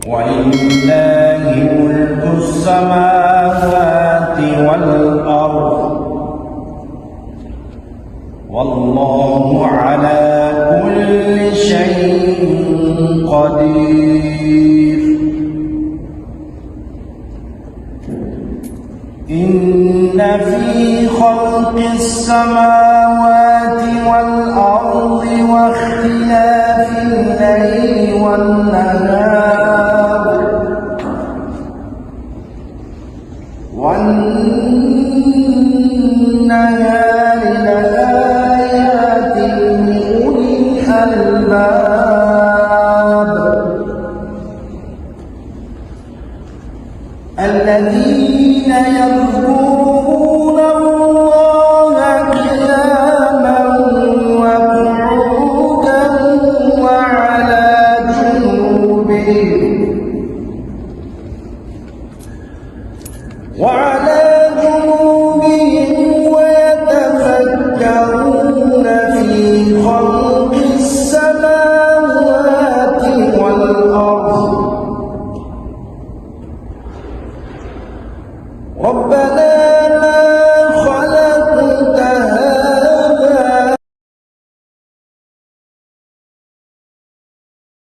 ولله ملك السماوات والأرض والله على كل شيء قدير إن في خلق السماوات والأرض واختلاف الليل والنهار لآيات لأولي الألباب الذين يذكرون الله قياما وقعودا وعلى جنوبهم ويتفكرون في خلق السماوات والأرض ربنا